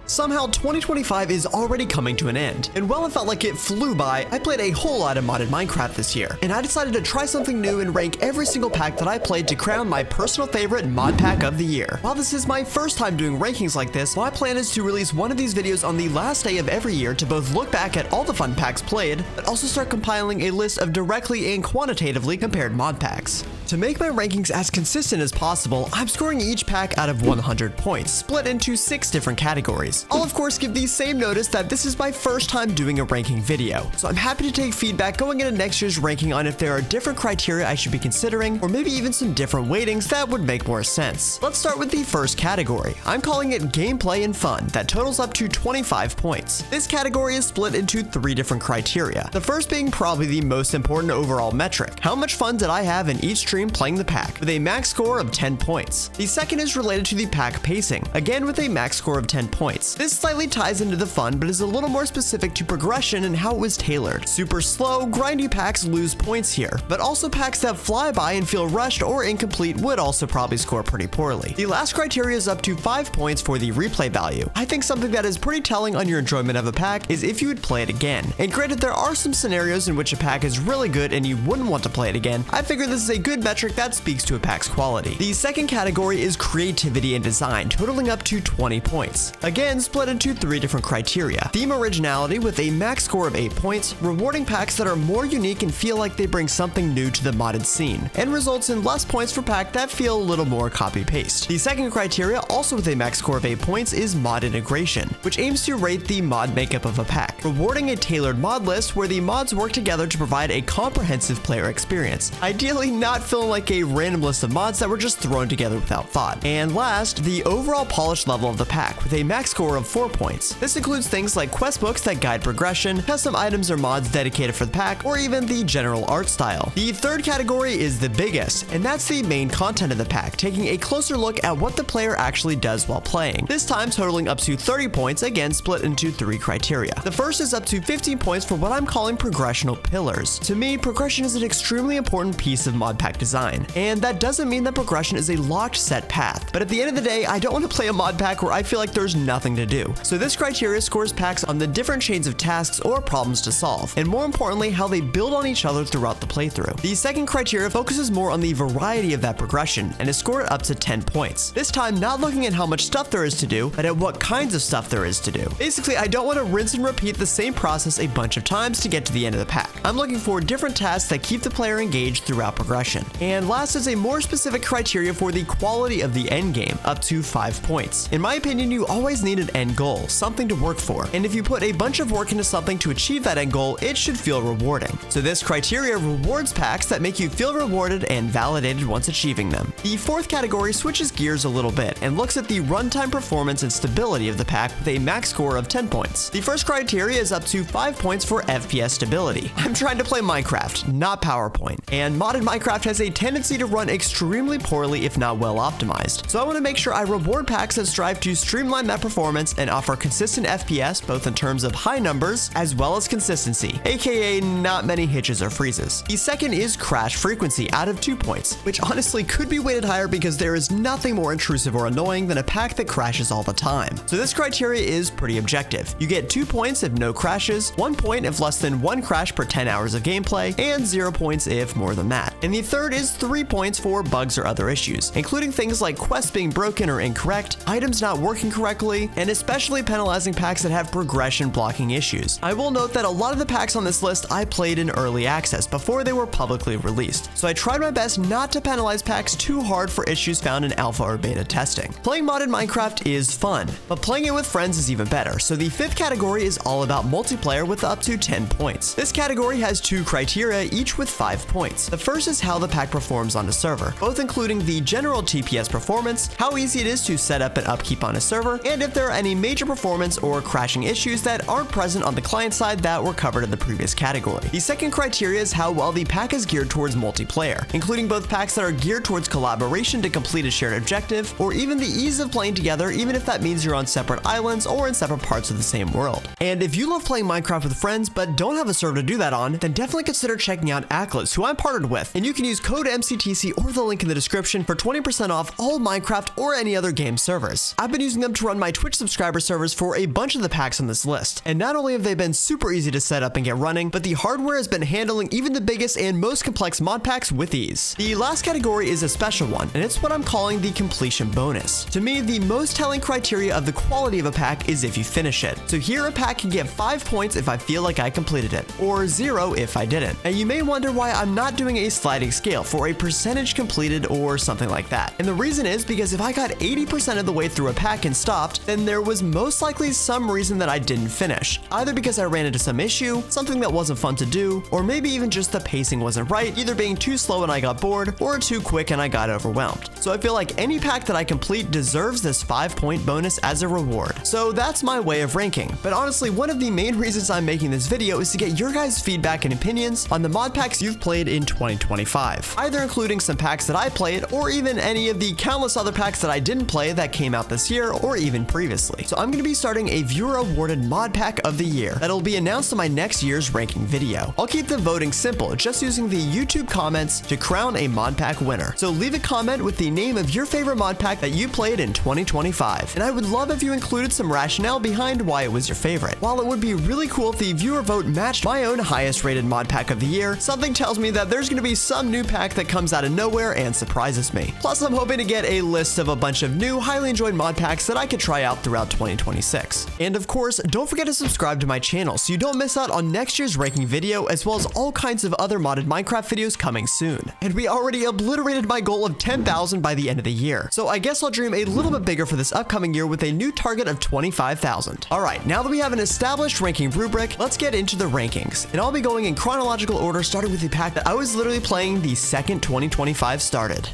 Somehow 2025 is already coming to an end, and while it felt like it flew by, I played a whole lot of modded Minecraft this year, and I decided to try something new and rank every single pack that I played to crown my personal favorite mod pack of the year. While this is my first time doing rankings like this, my plan is to release one of these videos on the last day of every year to both look back at all the fun packs played, but also start compiling a list of directly and quantitatively compared mod packs. To make my rankings as consistent as possible, I'm scoring each pack out of 100 points, split into 6 different categories. I'll of course give the same notice that this is my first time doing a ranking video, so I'm happy to take feedback going into next year's ranking on if there are different criteria I should be considering, or maybe even some different weightings that would make more sense. Let's start with the first category. I'm calling it gameplay and fun, that totals up to 25 points. This category is split into 3 different criteria, the first being probably the most important overall metric. How much fun did I have in each stream playing the pack, with a max score of 10 points. The second is related to the pack pacing, again with a max score of 10 points. This slightly ties into the fun, but is a little more specific to progression and how it was tailored. Super slow, grindy packs lose points here, but also packs that fly by and feel rushed or incomplete would also probably score pretty poorly. The last criteria is up to 5 points for the replay value. I think something that is pretty telling on your enjoyment of a pack is if you would play it again. And granted, there are some scenarios in which a pack is really good and you wouldn't want to play it again. I figure this is a good metric that speaks to a pack's quality. The second category is creativity and design, totaling up to 20 points. Again, split into 3 different criteria. Theme originality with a max score of 8 points, rewarding packs that are more unique and feel like they bring something new to the modded scene, and results in less points for packs that feel a little more copy-paste. The second criteria, also with a max score of 8 points, is mod integration, which aims to rate the mod makeup of a pack, rewarding a tailored mod list where the mods work together to provide a comprehensive player experience, ideally not feeling like a random list of mods that were just thrown together without thought. And last, the overall polish level of the pack with a max score of 4 points. This includes things like quest books that guide progression, custom items or mods dedicated for the pack, or even the general art style. The third category is the biggest, and that's the main content of the pack, taking a closer look at what the player actually does while playing. This time totaling up to 30 points, again split into 3 criteria. The first is up to 15 points for what I'm calling progressional pillars. To me, progression is an extremely important piece of mod pack design, and that doesn't mean that progression is a locked set path, but at the end of the day, I don't want to play a mod pack where I feel like there's nothing to do. So this criteria scores packs on the different chains of tasks or problems to solve, and more importantly, how they build on each other throughout the playthrough. The second criteria focuses more on the variety of that progression, and is scored up to 10 points. This time, not looking at how much stuff there is to do, but at what kinds of stuff there is to do. Basically, I don't want to rinse and repeat the same process a bunch of times to get to the end of the pack. I'm looking for different tasks that keep the player engaged throughout progression. And last is a more specific criteria for the quality of the end game, up to 5 points. In my opinion, you always need an end goal, something to work for, and if you put a bunch of work into something to achieve that end goal, it should feel rewarding. So this criteria rewards packs that make you feel rewarded and validated once achieving them. The fourth category switches gears a little bit and looks at the runtime performance and stability of the pack with a max score of 10 points. The first criteria is up to 5 points for FPS stability. I'm trying to play Minecraft, not PowerPoint, and modded Minecraft has a tendency to run extremely poorly if not well optimized. So I want to make sure I reward packs that strive to streamline that performance and offer consistent FPS both in terms of high numbers as well as consistency, aka not many hitches or freezes. The second is crash frequency out of 2 points, which honestly could be weighted higher because there is nothing more intrusive or annoying than a pack that crashes all the time. So this criteria is pretty objective. You get 2 points if no crashes, 1 point if less than 1 crash per 10 hours of gameplay, and 0 points if more than that. And the third is 3 points for bugs or other issues, including things like quests being broken or incorrect, items not working correctly, and especially penalizing packs that have progression blocking issues. I will note that a lot of the packs on this list I played in early access before they were publicly released, so I tried my best not to penalize packs too hard for issues found in alpha or beta testing. Playing modded Minecraft is fun, but playing it with friends is even better, so the fifth category is all about multiplayer with up to 10 points. This category has 2 criteria, each with 5 points. The first is how the pack performs on a server, both including the general TPS performance, how easy it is to set up and upkeep on a server, and if there are any major performance or crashing issues that aren't present on the client side that were covered in the previous category. The second criteria is how well the pack is geared towards multiplayer, including both packs that are geared towards collaboration to complete a shared objective, or even the ease of playing together even if that means you're on separate islands or in separate parts of the same world. And if you love playing Minecraft with friends but don't have a server to do that on, then definitely consider checking out Atlas, who I'm partnered with, and you can use code MCTC or the link in the description for 20% off all Minecraft or any other game servers. I've been using them to run my Twitch subscriber servers for a bunch of the packs on this list, and not only have they been super easy to set up and get running, but the hardware has been handling even the biggest and most complex mod packs with ease. The last category is a special one, and it's what I'm calling the completion bonus. To me, the most telling criteria of the quality of a pack is if you finish it. So here a pack can get 5 points if I feel like I completed it, or 0 if I didn't. And you may wonder why I'm not doing a sliding scale for a percentage completed or something like that. And the reason is because if I got 80% of the way through a pack and stopped, then there was most likely some reason that I didn't finish. Either because I ran into some issue, something that wasn't fun to do, or maybe even just the pacing wasn't right, either being too slow and I got bored, or too quick and I got overwhelmed. So I feel like any pack that I complete deserves this 5-point bonus as a reward. So that's my way of ranking. But honestly, one of the main reasons I'm making this video is to get your guys' feedback and opinions on the mod packs you've played in 2025, either including some packs that I played or even any of the countless other packs that I didn't play that came out this year or even previously. So I'm going to be starting a Viewer Awarded Modpack of the Year that'll be announced in my next year's ranking video. I'll keep the voting simple, just using the YouTube comments to crown a mod pack winner. So leave a comment with the name of your favorite mod pack that you played in 2025, and I would love if you included some rationale behind why it was your favorite. While it would be really cool if the viewer vote matched my own highest rated mod pack of the year, something tells me that there's going to be some new pack that comes out of nowhere and surprises me. Plus, I'm hoping to get a list of a bunch of new, highly enjoyed mod packs that I could try out throughout 2026. And of course, don't forget to subscribe to my channel so you don't miss out on next year's ranking video, as well as all kinds of other modded Minecraft videos coming soon. And we already obliterated my goal of 10,000 by the end of the year, so I guess I'll dream a little bit bigger for this upcoming year with a new target of 25,000. Alright, now that we have an established ranking rubric, let's get into the rankings. And I'll be going in chronological order, starting with the pack that I was literally playing the second 2025 started.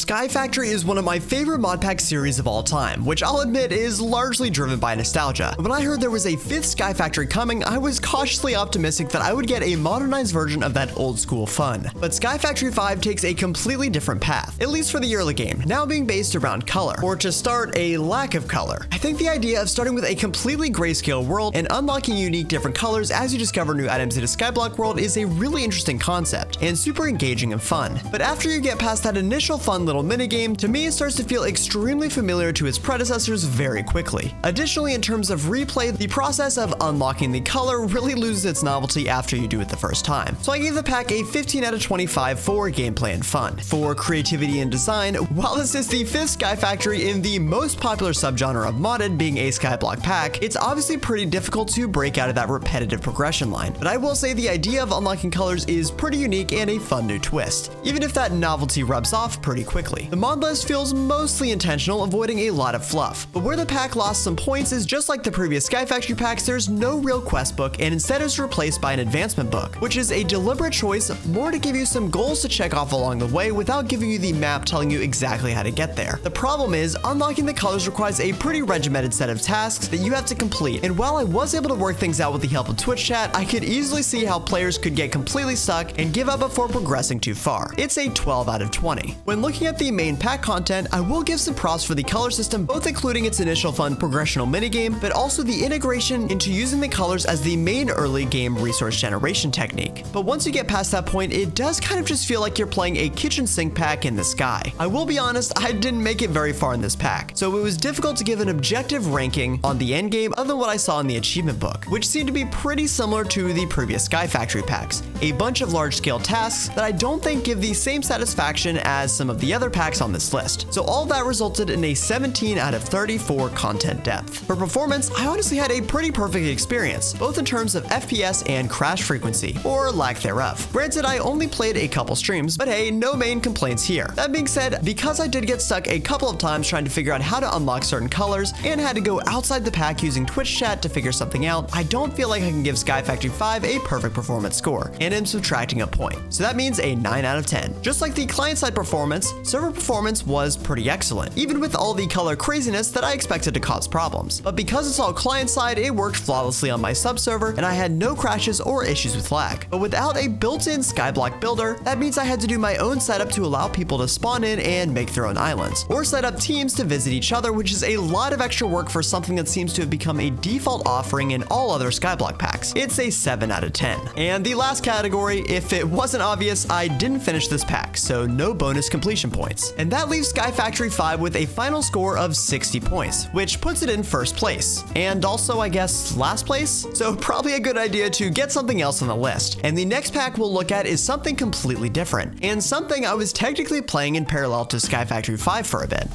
SkyFactory is one of my favorite mod pack series of all time, which I'll admit is largely driven by nostalgia. When I heard there was a 5th SkyFactory coming, I was cautiously optimistic that I would get a modernized version of that old school fun. But SkyFactory 5 takes a completely different path, at least for the early game, now being based around color, or to start, a lack of color. I think the idea of starting with a completely grayscale world and unlocking unique different colors as you discover new items in a skyblock world is a really interesting concept, and super engaging and fun. But after you get past that initial fun little minigame, to me it starts to feel extremely familiar to its predecessors very quickly. Additionally, in terms of replay, the process of unlocking the color really loses its novelty after you do it the first time. So I gave the pack a 15 out of 25 for gameplay and fun. For creativity and design, while this is the 5th SkyFactory in the most popular subgenre of modded, being a skyblock pack, it's obviously pretty difficult to break out of that repetitive progression line. But I will say the idea of unlocking colors is pretty unique and a fun new twist, even if that novelty rubs off pretty quickly. The mod list feels mostly intentional, avoiding a lot of fluff. But where the pack lost some points is just like the previous SkyFactory packs, there's no real quest book, and instead is replaced by an advancement book, which is a deliberate choice, more to give you some goals to check off along the way without giving you the map telling you exactly how to get there. The problem is, unlocking the colors requires a pretty regimented set of tasks that you have to complete, and while I was able to work things out with the help of Twitch chat, I could easily see how players could get completely stuck and give up before progressing too far. It's a 12 out of 20. When looking at the main pack content, I will give some props for the color system, both including its initial fun progressional minigame, but also the integration into using the colors as the main early game resource generation technique. But once you get past that point, it does kind of just feel like you're playing a kitchen sink pack in the sky. I will be honest, I didn't make it very far in this pack, so it was difficult to give an objective ranking on the end game other than what I saw in the achievement book, which seemed to be pretty similar to the previous SkyFactory packs. A bunch of large-scale tasks that I don't think give the same satisfaction as some of the other packs on this list. So all that resulted in a 17 out of 34 content depth. For performance, I honestly had a pretty perfect experience, both in terms of FPS and crash frequency, or lack thereof. Granted, I only played a couple streams, but hey, no main complaints here. That being said, because I did get stuck a couple of times trying to figure out how to unlock certain colors, and had to go outside the pack using Twitch chat to figure something out, I don't feel like I can give SkyFactory 5 a perfect performance score, and am subtracting a point. So that means a 9 out of 10. Just like the client-side performance, server performance was pretty excellent, even with all the color craziness that I expected to cause problems. But because it's all client-side, it worked flawlessly on my sub-server, and I had no crashes or issues with lag. But without a built-in skyblock builder, that means I had to do my own setup to allow people to spawn in and make their own islands, or set up teams to visit each other, which is a lot of extra work for something that seems to have become a default offering in all other skyblock packs. It's a 7 out of 10. And the last category, if it wasn't obvious, I didn't finish this pack, so no bonus completion points. And that leaves SkyFactory 5 with a final score of 60 points, which puts it in first place. And also, I guess, last place? So probably a good idea to get something else on the list. And the next pack we'll look at is something completely different, and something I was technically playing in parallel to SkyFactory 5 for a bit.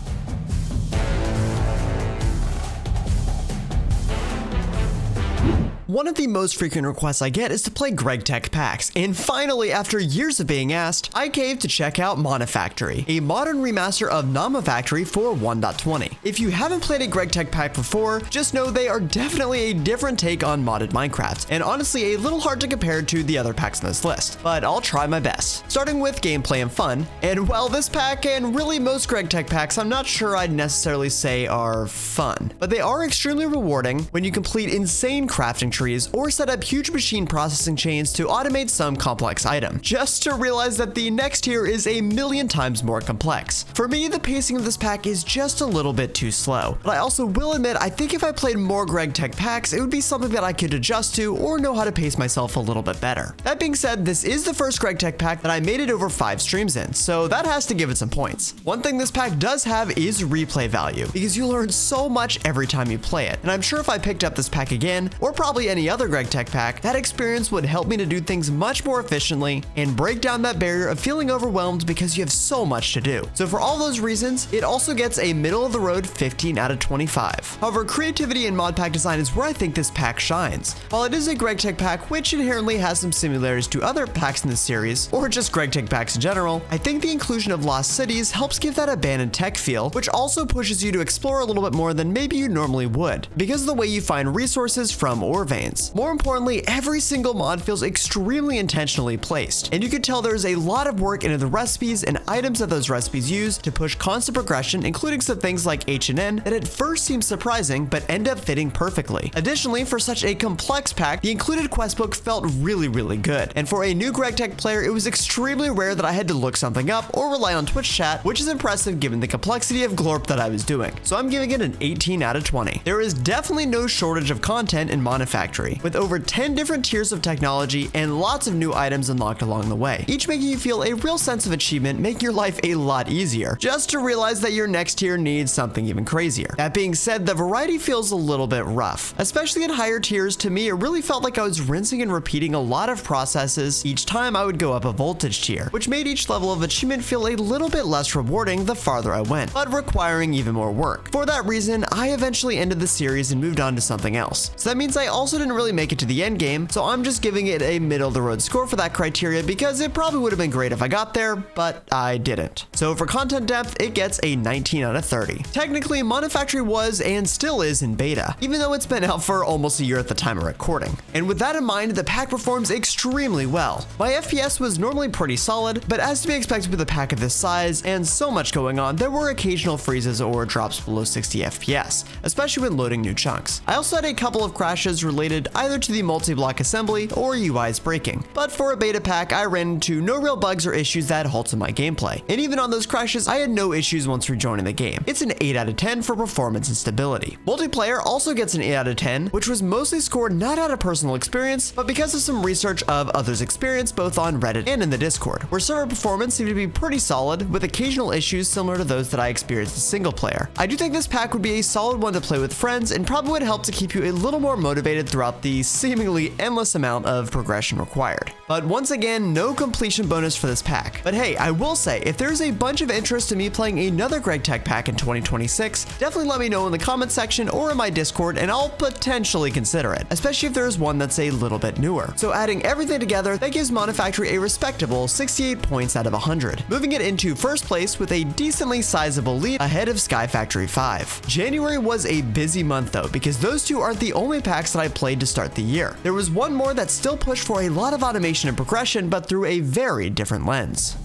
One of the most frequent requests I get is to play GregTech packs, and finally, after years of being asked, I caved to check out Monifactory, a modern remaster of Monifactory for 1.20. If you haven't played a GregTech pack before, just know they are definitely a different take on modded Minecraft, and honestly a little hard to compare to the other packs on this list, but I'll try my best. Starting with gameplay and fun, and while this pack and really most GregTech packs I'm not sure I'd necessarily say are fun, but they are extremely rewarding when you complete insane crafting trees or set up huge machine processing chains to automate some complex item, just to realize that the next tier is a million times more complex. For me, the pacing of this pack is just a little bit too slow, but I also will admit I think if I played more GregTech packs, it would be something that I could adjust to or know how to pace myself a little bit better. That being said, this is the first GregTech pack that I made it over 5 streams in, so that has to give it some points. One thing this pack does have is replay value, because you learn so much every time you play it, and I'm sure if I picked up this pack again, or probably any other GregTech pack, that experience would help me to do things much more efficiently and break down that barrier of feeling overwhelmed because you have so much to do. So for all those reasons, it also gets a middle of the road 15 out of 25. However, creativity and mod pack design is where I think this pack shines. While it is a GregTech pack which inherently has some similarities to other packs in this series, or just GregTech packs in general, I think the inclusion of lost cities helps give that abandoned tech feel, which also pushes you to explore a little bit more than maybe you normally would, because of the way you find resources from ore veins. More importantly, every single mod feels extremely intentionally placed, and you can tell there's a lot of work into the recipes and items that those recipes use to push constant progression, including some things like H&N that at first seem surprising but end up fitting perfectly. Additionally, for such a complex pack, the included questbook felt really good, and for a new GregTech player, it was extremely rare that I had to look something up or rely on Twitch chat, which is impressive given the complexity of glorp that I was doing. So I'm giving it an 18 out of 20. There is definitely no shortage of content in Monifactory, with over 10 different tiers of technology and lots of new items unlocked along the way, each making you feel a real sense of achievement, making your life a lot easier, just to realize that your next tier needs something even crazier. That being said, the variety feels a little bit rough, especially in higher tiers. To me, it really felt like I was rinsing and repeating a lot of processes each time I would go up a voltage tier, which made each level of achievement feel a little bit less rewarding the farther I went, but requiring even more work. For that reason, I eventually ended the series and moved on to something else. So that means I also didn't really make it to the end game, so I'm just giving it a middle of the road score for that criteria because it probably would have been great if I got there, but I didn't. So for content depth, it gets a 19 out of 30. Technically, Monifactory was and still is in beta, even though it's been out for almost a year at the time of recording. And with that in mind, the pack performs extremely well. My FPS was normally pretty solid, but as to be expected with a pack of this size and so much going on, there were occasional freezes or drops below 60 FPS, especially when loading new chunks. I also had a couple of crashes related either to the multi-block assembly or UI's breaking, but for a beta pack, I ran into no real bugs or issues that halted my gameplay, and even on those crashes, I had no issues once rejoining the game. It's an 8 out of 10 for performance and stability. Multiplayer also gets an 8 out of 10, which was mostly scored not out of personal experience, but because of some research of others' experience both on Reddit and in the Discord, where server performance seemed to be pretty solid, with occasional issues similar to those that I experienced in single player. I do think this pack would be a solid one to play with friends and probably would help to keep you a little more motivated throughout the seemingly endless amount of progression required. But once again, no completion bonus for this pack. But hey, I will say, if there's a bunch of interest in me playing another GregTech pack in 2026, definitely let me know in the comments section or in my Discord and I'll potentially consider it, especially if there's one that's a little bit newer. So adding everything together, that gives Monifactory a respectable 68 points out of 100, moving it into first place with a decently sizable lead ahead of SkyFactory 5. January was a busy month though, because those two aren't the only packs that I played to start the year. There was one more that still pushed for a lot of automation and progression, but through a very different lens.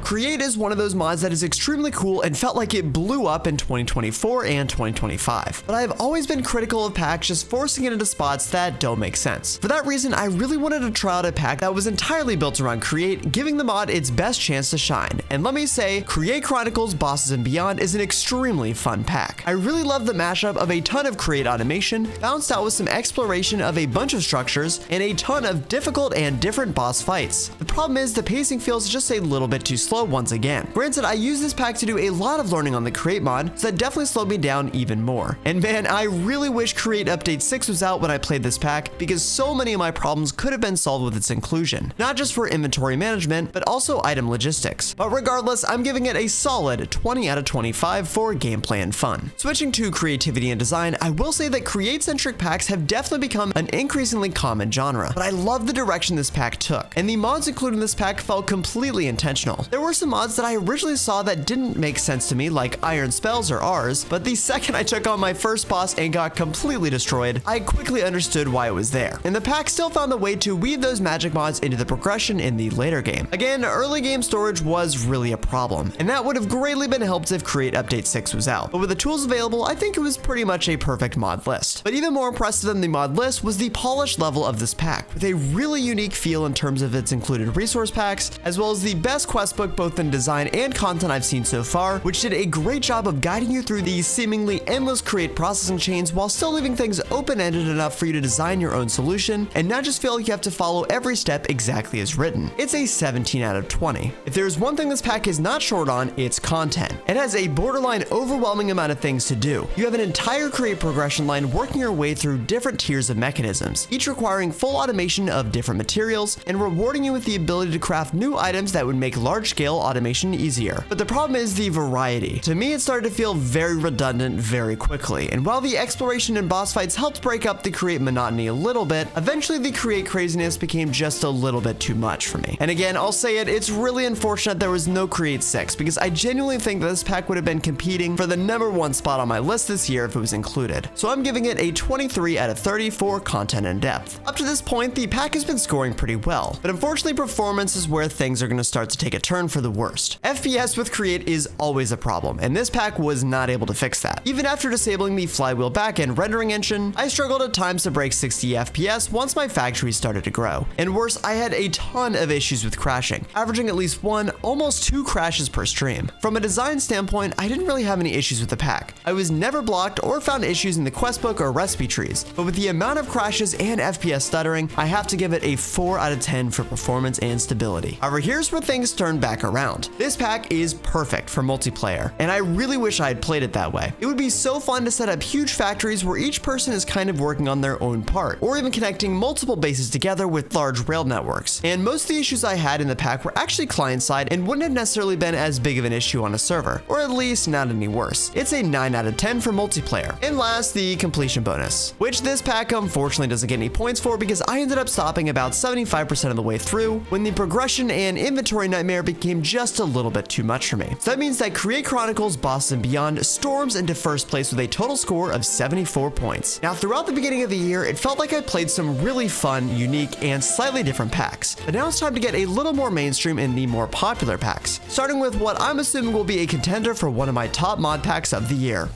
Create is one of those mods that is extremely cool and felt like it blew up in 2024 and 2025. But I've always been critical of packs just forcing it into spots that don't make sense. For that reason, I really wanted to try out a pack that was entirely built around Create, giving the mod its best chance to shine. And let me say, Create Chronicles Bosses and Beyond is an extremely fun pack. I really love the mashup of a ton of Create automation, balanced out with some exploration of a bunch of structures, and a ton of difficult and different boss fights. The problem is the pacing feels just a little bit too slow once again. Granted, I use this pack to do a lot of learning on the Create mod, so that definitely slowed me down even more. And man, I really wish Create Update 6 was out when I played this pack, because so many of my problems could have been solved with its inclusion. Not just for inventory management, but also item logistics. But regardless, I'm giving it a solid 20 out of 25 for gameplay and fun. Switching to creativity and design, I will say that Create-centric packs have definitely become an increasingly common genre, but I love the direction this pack took, and the mods included in this pack felt completely intentional. There were some mods that I originally saw that didn't make sense to me, like Iron Spells or R's, but the second I took on my first boss and got completely destroyed, I quickly understood why it was there. And the pack still found a way to weave those magic mods into the progression in the later game. Again, early game storage was really a problem, and that would have greatly been helped if Create Update 6 was out. But with the tools available, I think it was pretty much a perfect mod list. But even more impressive than the mod list was the polished level of this pack, with a really unique feel in terms of its included resource packs, as well as the best quest book both in design and content I've seen so far, which did a great job of guiding you through these seemingly endless Create processing chains while still leaving things open-ended enough for you to design your own solution and not just feel like you have to follow every step exactly as written. It's a 17 out of 20. If there's one thing this pack is not short on, it's content. It has a borderline overwhelming amount of things to do. You have an entire Create progression line working your way through different tiers of mechanisms, each requiring full automation of different materials and rewarding you with the ability to craft new items that would make large-scale automation easier. But the problem is the variety. To me, it started to feel very redundant very quickly, and while the exploration and boss fights helped break up the Create monotony a little bit, eventually the Create craziness became just a little bit too much for me. And again, I'll say it, it's really unfortunate there was no Create 6, because I genuinely think that this pack would have been competing for the #1 spot on my list this year if it was included. So I'm giving it a 23 out of 30 for content and depth. Up to this point, the pack has been scoring pretty well, but unfortunately performance is where things are going to start to take a turn for the worst. FPS with Create is always a problem, and this pack was not able to fix that. Even after disabling the flywheel backend rendering engine, I struggled at times to break 60 FPS once my factory started to grow. And worse, I had a ton of issues with crashing, averaging at least 1, almost 2 crashes per stream. From a design standpoint, I didn't really have any issues with the pack. I was never blocked or found issues in the quest book or recipe trees, but with the amount of crashes and FPS stuttering, I have to give it a 4 out of 10 for performance and stability. However, here's where things turn back around. This pack is perfect for multiplayer, and I really wish I had played it that way. It would be so fun to set up huge factories where each person is kind of working on their own part, or even connecting multiple bases together with large rail networks. And most of the issues I had in the pack were actually client-side and wouldn't have necessarily been as big of an issue on a server, or at least not any worse. It's a 9 out of 10 for multiplayer. And last, the completion bonus, which this pack unfortunately doesn't get any points for because I ended up stopping about 75% of the way through when the progression and inventory nightmare became just a little bit too much for me. So that means that Create Chronicles Bosses and Beyond storms into first place with a total score of 74 points. Now, throughout the beginning of the year, it felt like I played some really fun, unique, and slightly different packs, but now it's time to get a little more mainstream in the more popular packs, starting with what I'm assuming will be a contender for one of my top mod packs of the year.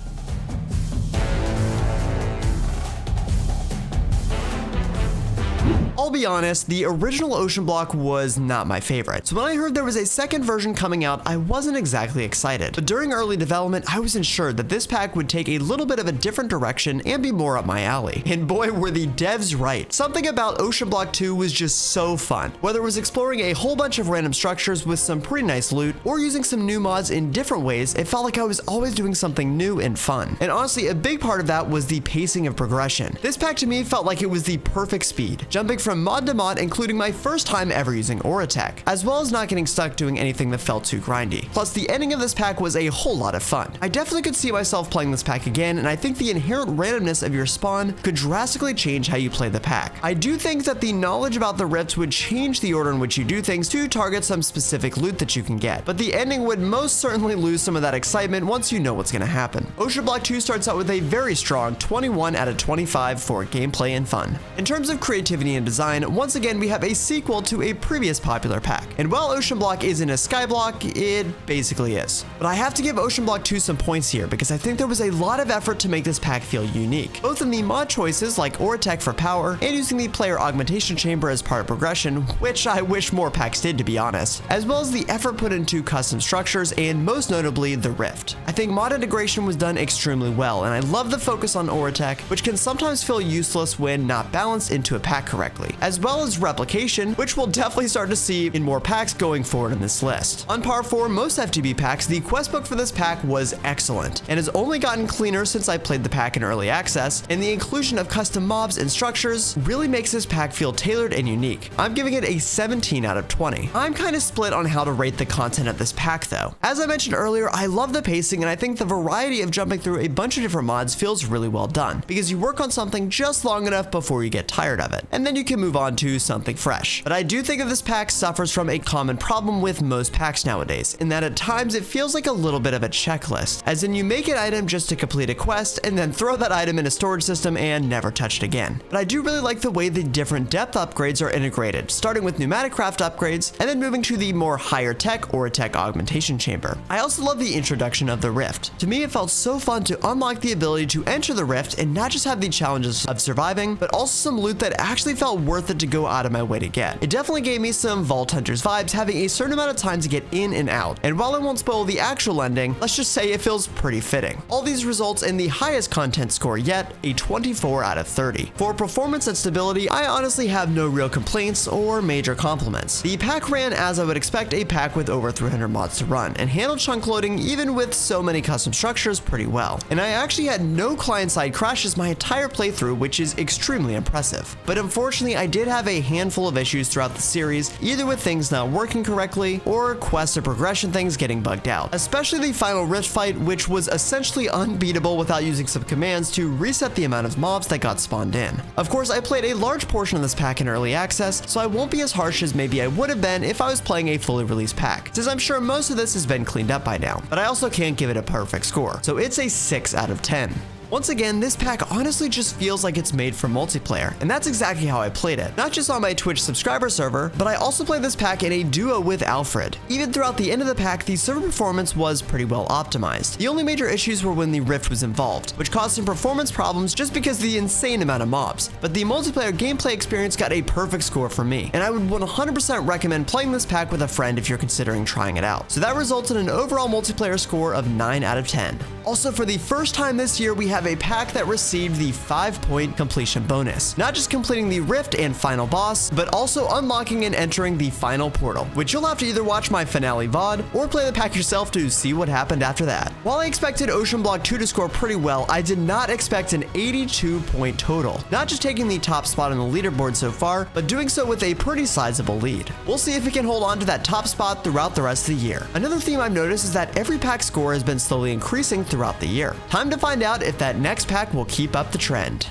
I'll be honest, the original OceanBlock was not my favorite, so when I heard there was a second version coming out, I wasn't exactly excited. But during early development, I was ensured that this pack would take a little bit of a different direction and be more up my alley. And boy, were the devs right. Something about OceanBlock 2 was just so fun. Whether it was exploring a whole bunch of random structures with some pretty nice loot, or using some new mods in different ways, it felt like I was always doing something new and fun. And honestly, a big part of that was the pacing of progression. This pack to me felt like it was the perfect speed, jumping from mod to mod, including my first time ever using Aura Tech, as well as not getting stuck doing anything that felt too grindy. Plus, the ending of this pack was a whole lot of fun. I definitely could see myself playing this pack again, and I think the inherent randomness of your spawn could drastically change how you play the pack. I do think that the knowledge about the rifts would change the order in which you do things to target some specific loot that you can get, but the ending would most certainly lose some of that excitement once you know what's going to happen. OceanBlock 2 starts out with a very strong 21 out of 25 for gameplay and fun. In terms of creativity and design, design, once again we have a sequel to a previous popular pack. And while OceanBlock isn't a skyblock, it basically is. But I have to give OceanBlock 2 some points here because I think there was a lot of effort to make this pack feel unique, both in the mod choices like Tech for power and using the player augmentation chamber as part of progression, which I wish more packs did, to be honest, as well as the effort put into custom structures and most notably the Rift. I think mod integration was done extremely well, and I love the focus on Tech, which can sometimes feel useless when not balanced into a pack correctly, as well as replication, which we'll definitely start to see in more packs going forward in this list. On par for most FTB packs, the quest book for this pack was excellent, and has only gotten cleaner since I played the pack in early access, and the inclusion of custom mobs and structures really makes this pack feel tailored and unique. I'm giving it a 17 out of 20. I'm kind of split on how to rate the content of this pack though. As I mentioned earlier, I love the pacing, and I think the variety of jumping through a bunch of different mods feels really well done, because you work on something just long enough before you get tired of it, and then you can move on to something fresh. But I do think that this pack suffers from a common problem with most packs nowadays, in that at times it feels like a little bit of a checklist, as in you make an item just to complete a quest and then throw that item in a storage system and never touch it again. But I do really like the way the different depth upgrades are integrated, starting with pneumatic craft upgrades and then moving to the more higher tech Tech augmentation chamber. I also love the introduction of the Rift. To me, it felt so fun to unlock the ability to enter the Rift and not just have the challenges of surviving, but also some loot that actually felt worth it to go out of my way to get. It definitely gave me some Vault Hunters vibes, having a certain amount of time to get in and out, and while I won't spoil the actual ending, let's just say it feels pretty fitting. All these results in the highest content score yet, a 24 out of 30. For performance and stability, I honestly have no real complaints or major compliments. The pack ran as I would expect a pack with over 300 mods to run, and handled chunk loading even with so many custom structures pretty well. And I actually had no client-side crashes my entire playthrough, which is extremely impressive. But unfortunately, I did have a handful of issues throughout the series, either with things not working correctly or quest or progression things getting bugged out, especially the final Rift fight, which was essentially unbeatable without using some commands to reset the amount of mobs that got spawned in. Of course, I played a large portion of this pack in early access, so I won't be as harsh as maybe I would have been if I was playing a fully released pack, since I'm sure most of this has been cleaned up by now, but I also can't give it a perfect score, so it's a 6 out of 10. Once again, this pack honestly just feels like it's made for multiplayer, and that's exactly how I played it. Not just on my Twitch subscriber server, but I also played this pack in a duo with Alfred. Even throughout the end of the pack, the server performance was pretty well optimized. The only major issues were when the Rift was involved, which caused some performance problems just because of the insane amount of mobs. But the multiplayer gameplay experience got a perfect score for me, and I would 100% recommend playing this pack with a friend if you're considering trying it out. So that results in an overall multiplayer score of 9 out of 10. Also, for the first time this year, we have a pack that received the 5-point completion bonus. Not just completing the Rift and final boss, but also unlocking and entering the final portal, which you'll have to either watch my finale VOD or play the pack yourself to see what happened after that. While I expected OceanBlock 2 to score pretty well, I did not expect an 82-point total. Not just taking the top spot on the leaderboard so far, but doing so with a pretty sizable lead. We'll see if it can hold on to that top spot throughout the rest of the year. Another theme I've noticed is that every pack score has been slowly increasing throughout the year. Time to find out if that next pack will keep up the trend.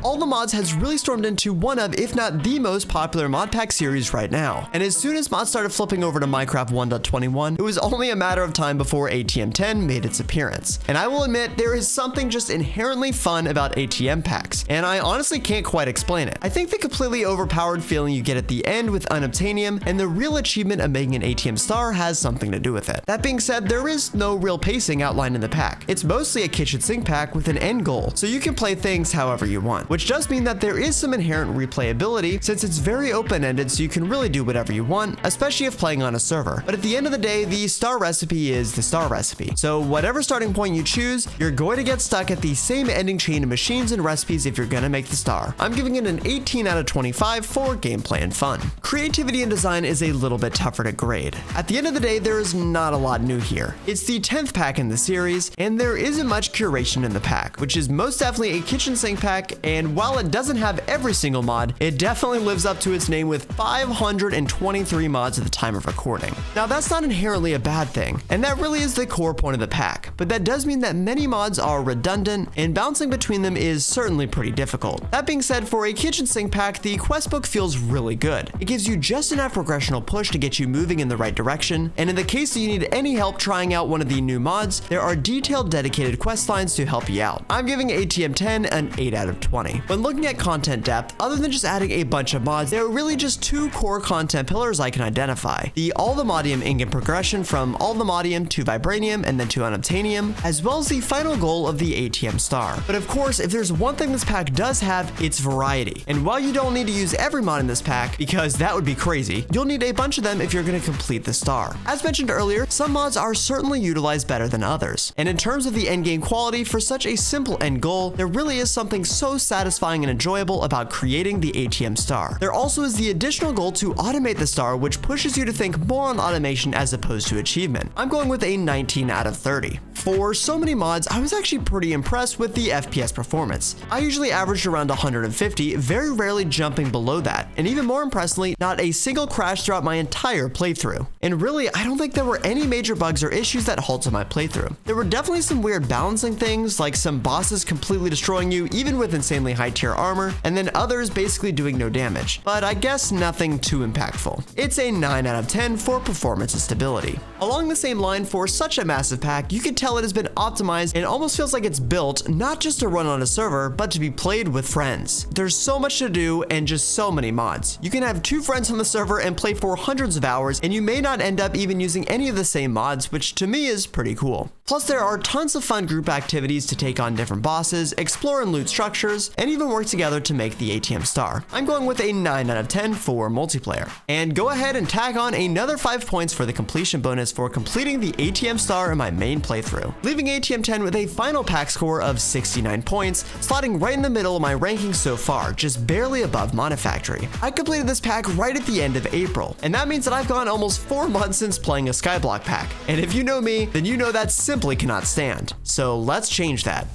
All the Mods has really stormed into one of, if not the most popular mod pack series right now. And as soon as mods started flipping over to Minecraft 1.21, it was only a matter of time before ATM10 made its appearance. And I will admit, there is something just inherently fun about ATM packs, and I honestly can't quite explain it. I think the completely overpowered feeling you get at the end with unobtainium and the real achievement of making an ATM star has something to do with it. That being said, there is no real pacing outlined in the pack. It's mostly a kitchen sink pack with an end goal, so you can play things however you want, which does mean that there is some inherent replayability since it's very open-ended, so you can really do whatever you want, especially if playing on a server. But at the end of the day, the star recipe is the star recipe. So whatever starting point you choose, you're going to get stuck at the same ending chain of machines and recipes if you're gonna make the star. I'm giving it an 18 out of 25 for gameplay and fun. Creativity and design is a little bit tougher to grade. At the end of the day, there is not a lot new here. It's the 10th pack in the series, and there isn't much curation in the pack, which is most definitely a kitchen sink pack and and while it doesn't have every single mod, it definitely lives up to its name with 523 mods at the time of recording. Now that's not inherently a bad thing, and that really is the core point of the pack, but that does mean that many mods are redundant, and bouncing between them is certainly pretty difficult. That being said, for a kitchen sink pack, the quest book feels really good. It gives you just enough progressional push to get you moving in the right direction, and in the case that you need any help trying out one of the new mods, there are detailed dedicated quest lines to help you out. I'm giving ATM10 an 8 out of 20. When looking at content depth, other than just adding a bunch of mods, there are really just two core content pillars I can identify. The All the Modium in-game progression from All the Modium to Vibranium and then to Unobtainium, as well as the final goal of the ATM star. But of course, if there's one thing this pack does have, it's variety. And while you don't need to use every mod in this pack, because that would be crazy, you'll need a bunch of them if you're going to complete the star. As mentioned earlier, some mods are certainly utilized better than others. And in terms of the endgame quality, for such a simple end goal, there really is something so satisfying and enjoyable about creating the ATM star. There also is the additional goal to automate the star, which pushes you to think more on automation as opposed to achievement. I'm going with a 19 out of 30. For so many mods, I was actually pretty impressed with the FPS performance. I usually averaged around 150, very rarely jumping below that, and even more impressively, not a single crash throughout my entire playthrough. And really, I don't think there were any major bugs or issues that halted my playthrough. There were definitely some weird balancing things, like some bosses completely destroying you even with insanely high tier armor, and then others basically doing no damage, but I guess nothing too impactful. It's a 9 out of 10 for performance and stability. Along the same line, for such a massive pack, you can tell it has been optimized and almost feels like it's built not just to run on a server, but to be played with friends. There's so much to do and just so many mods. You can have 2 friends on the server and play for hundreds of hours, and you may not end up even using any of the same mods, which to me is pretty cool. Plus, there are tons of fun group activities to take on different bosses, explore and loot structures, and even work together to make the ATM star. I'm going with a 9 out of 10 for multiplayer. And go ahead and tag on another 5 points for the completion bonus for completing the ATM star in my main playthrough, leaving ATM10 with a final pack score of 69 points, slotting right in the middle of my rankings so far, just barely above Monifactory. I completed this pack right at the end of April, and that means that I've gone almost 4 months since playing a Skyblock pack. And if you know me, then you know that simply cannot stand. So let's change that.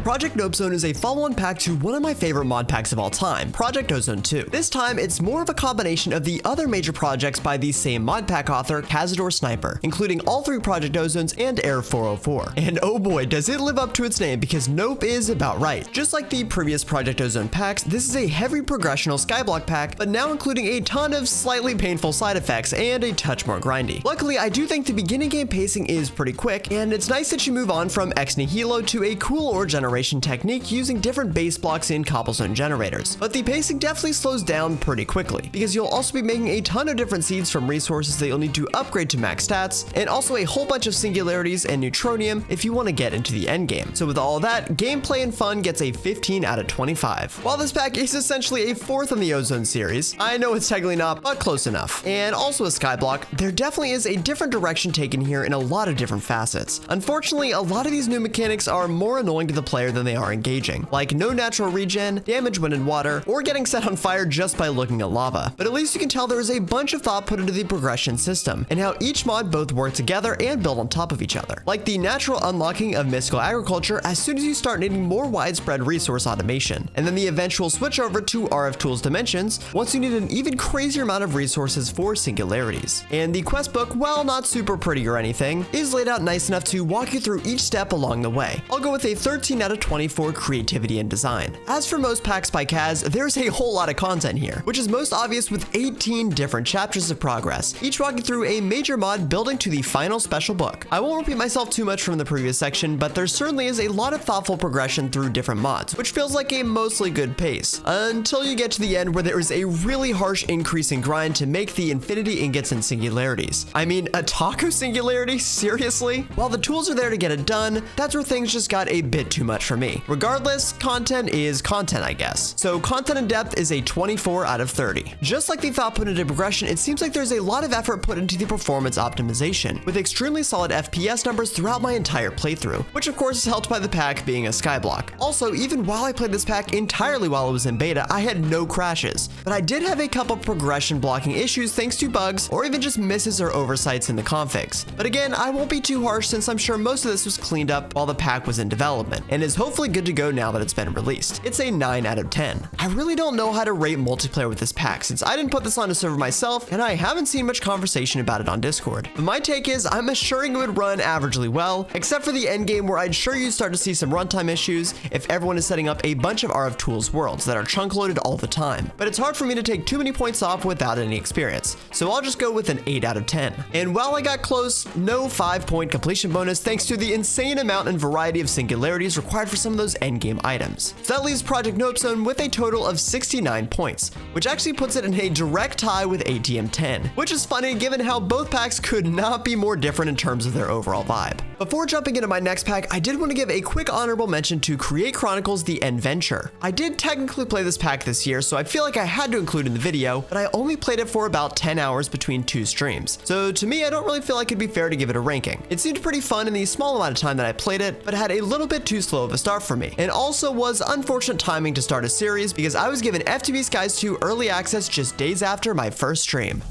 Project Nope Zone is a follow-on pack to one of my favorite mod packs of all time, Project Ozone 2. This time, it's more of a combination of the other major projects by the same mod pack author, Cazador Sniper, including all 3 Project Ozones and Air 404. And oh boy, does it live up to its name, because Nope is about right. Just like the previous Project Ozone packs, this is a heavy progressional Skyblock pack, but now including a ton of slightly painful side effects and a touch more grindy. Luckily, I do think the beginning game pacing is pretty quick, and it's nice that you move on from Ex Nihilo to a cool ore generation technique using different base blocks in cobblestone generators. But the pacing definitely slows down pretty quickly, because you'll also be making a ton of different seeds from resources that you'll need to upgrade to max stats, and also a whole bunch of singularities and neutronium if you want to get into the end game. So with all of that, gameplay and fun gets a 15 out of 25. While this pack is essentially a 4th in the Ozone series, I know it's technically not, but close enough. And also a Skyblock, there definitely is a different direction taken here in a lot of different facets. Unfortunately, a lot of these new mechanics are more annoying to the player than they are engaging, like no natural regen, damage when in water, or getting set on fire just by looking at lava. But at least you can tell there is a bunch of thought put into the progression system, and how each mod both work together and build on top of each other. Like the natural unlocking of mystical agriculture as soon as you start needing more widespread resource automation, and then the eventual switch over to RF Tools Dimensions once you need an even crazier amount of resources for singularities. And the quest book, while not super pretty or anything, is laid out nice enough to walk you through each step along the way. I'll go with a 13 out of 20 for creativity and design. As for most packs by Kaz, there's a whole lot of content here, which is most obvious with 18 different chapters of progress, each walking through a major mod building to the final special book. I won't repeat myself too much from the previous section, but there certainly is a lot of thoughtful progression through different mods, which feels like a mostly good pace, until you get to the end where there is a really harsh increase in grind to make the infinity ingots and singularities. I mean, a taco singularity? Seriously? While the tools are there to get it done, that's where things just got a bit too much much for me. Regardless, content is content, I guess. So content and depth is a 24 out of 30. Just like the thought put into progression, it seems like there's a lot of effort put into the performance optimization, with extremely solid FPS numbers throughout my entire playthrough, which of course is helped by the pack being a skyblock. Also, even while I played this pack entirely while it was in beta, I had no crashes, but I did have a couple progression blocking issues thanks to bugs or even just misses or oversights in the configs. But again, I won't be too harsh since I'm sure most of this was cleaned up while the pack was in development and is hopefully good to go now that it's been released. It's a 9 out of 10. I really don't know how to rate multiplayer with this pack since I didn't put this on a server myself and I haven't seen much conversation about it on Discord. But my take is I'm assuring it would run averagely well, except for the end game where I'd sure you'd start to see some runtime issues if everyone is setting up a bunch of RF Tools worlds that are chunk loaded all the time. But it's hard for me to take too many points off without any experience, so I'll just go with an 8 out of 10. And while I got close, no 5-point completion bonus thanks to the insane amount and variety of singularities required for some of those endgame items. So that leaves Project Nope Zone with a total of 69 points, which actually puts it in a direct tie with ATM10, which is funny given how both packs could not be more different in terms of their overall vibe. Before jumping into my next pack, I did want to give a quick honorable mention to Create Chronicles The Adventure. I did technically play this pack this year, so I feel like I had to include it in the video, but I only played it for about 10 hours between 2 streams. So to me, I don't really feel like it'd be fair to give it a ranking. It seemed pretty fun in the small amount of time that I played it, but had a little bit too slow of a start for me. And also was unfortunate timing to start a series because I was given FTB Skies 2 early access just days after my first stream.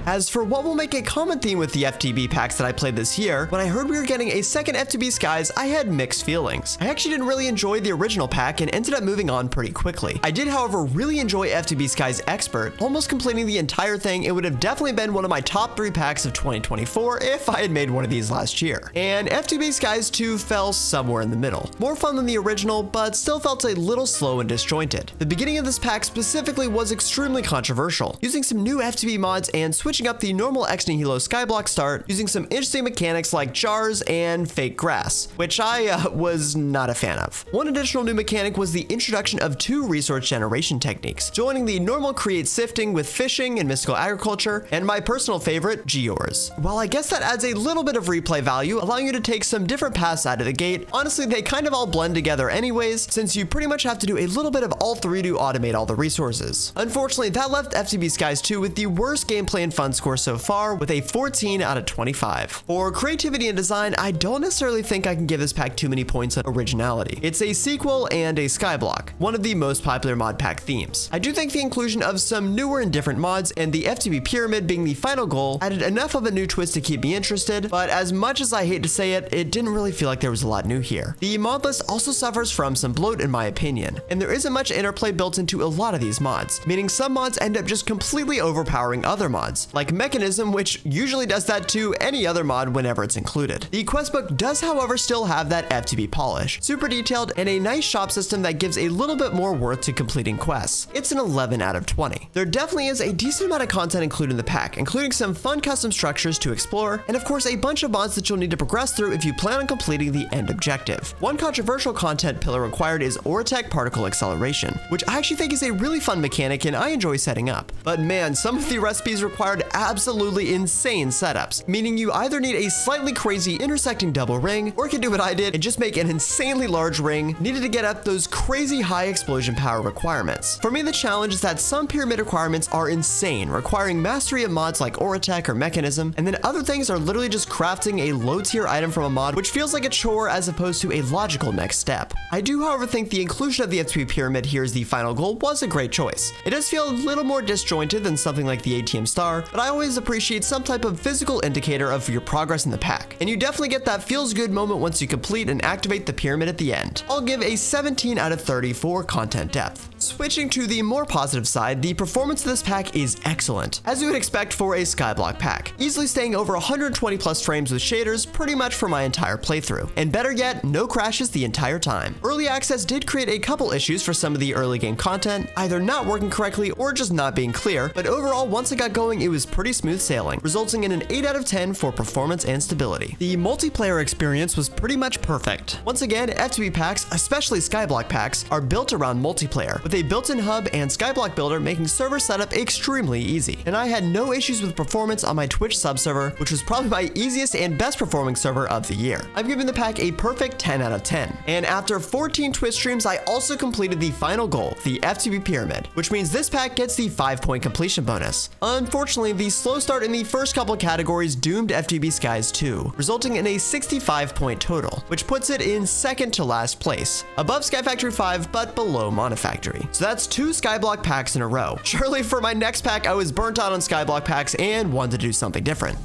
As for what will make a common theme with the FTB packs that I played this year, when I heard we were getting a second FTB Skies, I had mixed feelings. I actually didn't really enjoy the original pack and ended up moving on pretty quickly. I did, however, really enjoy FTB Skies Expert, almost completing the entire thing. It would have definitely been one of my top 3 packs of 2024 if I had made one of these last year. And FTB Skies 2 fell somewhere in the middle. More fun than the original, but still felt a little slow and disjointed. The beginning of this pack specifically was extremely controversial, using some new FTB mods and switching up the normal ex nihilo skyblock start using some interesting mechanics like jars and fake grass, which I was not a fan of. One additional new mechanic was the introduction of 2 resource generation techniques, joining the normal create sifting with fishing and mystical agriculture, and my personal favorite, geodes. While I guess that adds a little bit of replay value, allowing you to take some different paths out of the gate, honestly they kind of all blend together anyways, since you pretty much have to do a little bit of all 3 to automate all the resources. Unfortunately, that left FTB Skies 2 with the worst gameplay and fun score so far with a 14 out of 25. For creativity and design, I don't necessarily think I can give this pack too many points on originality. It's a sequel and a skyblock, one of the most popular mod pack themes. I do think the inclusion of some newer and different mods and the FTB pyramid being the final goal added enough of a new twist to keep me interested, but as much as I hate to say it, it didn't really feel like there was a lot new here. The mod list also suffers from some bloat in my opinion, and there isn't much interplay built into a lot of these mods, meaning some mods end up just completely overpowering other mods, like Mechanism, which usually does that to any other mod whenever it's included. The questbook does, however, still have that FTB polish, super detailed, and a nice shop system that gives a little bit more worth to completing quests. It's an 11 out of 20. There definitely is a decent amount of content included in the pack, including some fun custom structures to explore, and of course a bunch of mods that you'll need to progress through if you plan on completing the end objective. One controversial content pillar required is Oratech particle acceleration, which I actually think is a really fun mechanic and I enjoy setting up. But man, some of the recipes required absolutely insane setups, meaning you either need a slightly crazy intersecting double ring, or you can do what I did and just make an insanely large ring needed to get up those crazy high explosion power requirements. For me, the challenge is that some pyramid requirements are insane, requiring mastery of mods like Oratech or Mechanism, and then other things are literally just crafting a low tier item from a mod, which feels like a chore as opposed to a logical next step. I do, however, think the inclusion of the FTB pyramid here as the final goal was a great choice. It does feel a little more disjointed than something like the ATM star, but I always appreciate some type of physical indicator of your progress in the pack, and you definitely get that feels good moment once you complete and activate the pyramid at the end. I'll give a 17 out of 30 for content depth. Switching to the more positive side, the performance of this pack is excellent, as you would expect for a skyblock pack, easily staying over 120 plus frames with shaders pretty much for my entire playthrough, and better yet, no crashes the entire time. Early access did create a couple issues for some of the early game content, either not working correctly or just not being clear, but overall once it got going it was was pretty smooth sailing, resulting in an 8 out of 10 for performance and stability. The multiplayer experience was pretty much perfect. Once again, FTB packs, especially StoneBlock packs, are built around multiplayer, with a built-in hub and StoneBlock builder making server setup extremely easy. And I had no issues with performance on my Twitch sub-server, which was probably my easiest and best performing server of the year. I've given the pack a perfect 10 out of 10. And after 14 Twitch streams, I also completed the final goal, the FTB Pyramid, which means this pack gets the 5-point completion bonus. Unfortunately, the slow start in the first couple of categories doomed FTB Skies 2, resulting in a 65-point total, which puts it in second to last place, above SkyFactory 5 but below Monifactory. So that's 2 StoneBlock packs in a row. Surely for my next pack, I was burnt out on StoneBlock packs and wanted to do something different.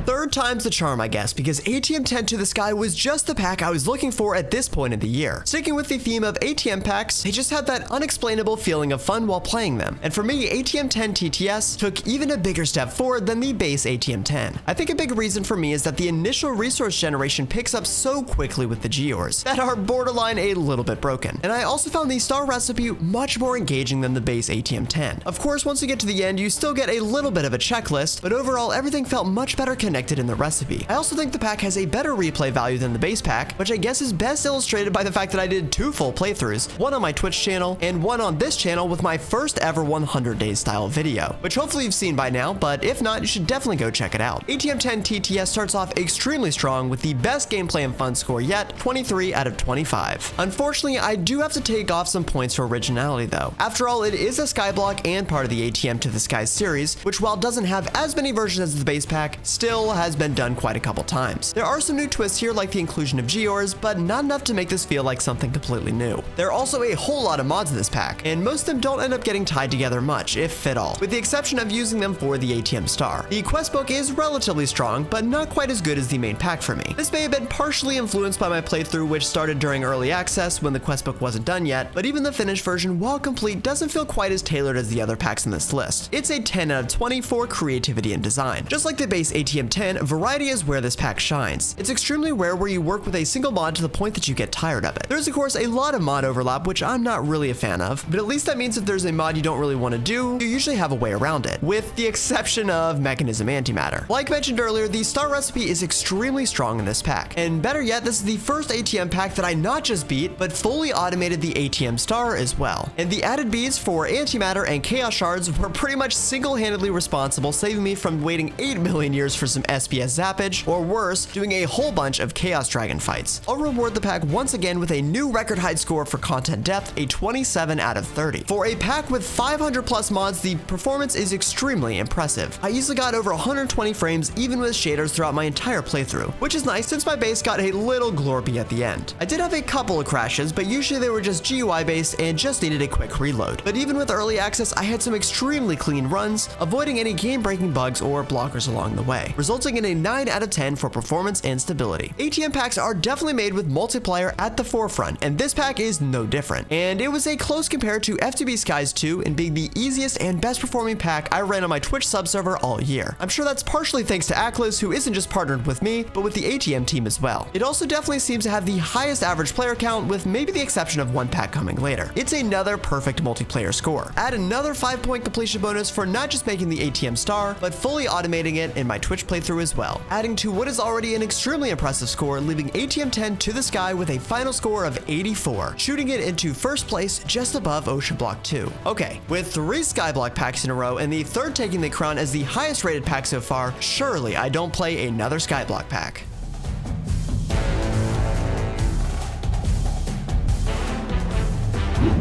Third time's the charm, I guess, because ATM10 to the Sky was just the pack I was looking for at this point in the year. Sticking with the theme of ATM packs, they just had that unexplainable feeling of fun while playing them. And for me, ATM10 TTS took even a bigger step forward than the base ATM10. I think a big reason for me is that the initial resource generation picks up so quickly with the Geors that are borderline a little bit broken. And I also found the star recipe much more engaging than the base ATM10. Of course, once you get to the end, you still get a little bit of a checklist, but overall, everything felt much better connected in the recipe. I also think the pack has a better replay value than the base pack, which I guess is best illustrated by the fact that I did 2 full playthroughs, one on my Twitch channel and one on this channel with my first ever 100 days style video, which hopefully you've seen by now, but if not, you should definitely go check it out. ATM10 TTS starts off extremely strong with the best gameplay and fun score yet, 23 out of 25. Unfortunately, I do have to take off some points for originality though. After all, it is a StoneBlock and part of the ATM to the Skies series, which while doesn't have as many versions as the base pack, still has been done quite a couple times. There are some new twists here like the inclusion of Geors, but not enough to make this feel like something completely new. There are also a whole lot of mods in this pack, and most of them don't end up getting tied together much, if at all, with the exception of using them for the ATM star. The quest book is relatively strong, but not quite as good as the main pack for me. This may have been partially influenced by my playthrough, which started during early access when the quest book wasn't done yet, but even the finished version, while complete, doesn't feel quite as tailored as the other packs in this list. It's a 10 out of 20 for creativity and design. Just like the base ATM10, variety is where this pack shines. It's extremely rare where you work with a single mod to the point that you get tired of it. There's of course a lot of mod overlap, which I'm not really a fan of, but at least that means if there's a mod you don't really want to do, you usually have a way around it, with the exception of Mechanism Antimatter. Like mentioned earlier, the star recipe is extremely strong in this pack, and better yet, this is the first ATM pack that I not just beat, but fully automated the ATM star as well. And the added beads for Antimatter and Chaos Shards were pretty much single-handedly responsible, saving me from waiting 8 million years for some SPS zappage, or worse, doing a whole bunch of Chaos Dragon fights. I'll reward the pack once again with a new record high score for content depth, a 27 out of 30. For a pack with 500 plus mods, the performance is extremely impressive. I easily got over 120 frames even with shaders throughout my entire playthrough, which is nice since my base got a little glorpy at the end. I did have a couple of crashes, but usually they were just GUI based and just needed a quick reload. But even with early access, I had some extremely clean runs, avoiding any game-breaking bugs or blockers along the way, resulting in a 9 out of 10 for performance and stability. ATM packs are definitely made with multiplayer at the forefront, and this pack is no different. And it was a close compare to FTB Skies 2 in being the easiest and best performing pack I ran on my Twitch sub-server all year. I'm sure that's partially thanks to Aklas, who isn't just partnered with me, but with the ATM team as well. It also definitely seems to have the highest average player count, with maybe the exception of one pack coming later. It's another perfect multiplayer score. Add another 5-point completion bonus for not just making the ATM star, but fully automating it in my Twitch playthrough as well, adding to what is already an extremely impressive score, leaving ATM10 to the Sky with a final score of 84, shooting it into first place just above OceanBlock 2. Okay, with 3 StoneBlock packs in a row and the third taking the crown as the highest rated pack so far, surely I don't play another StoneBlock pack.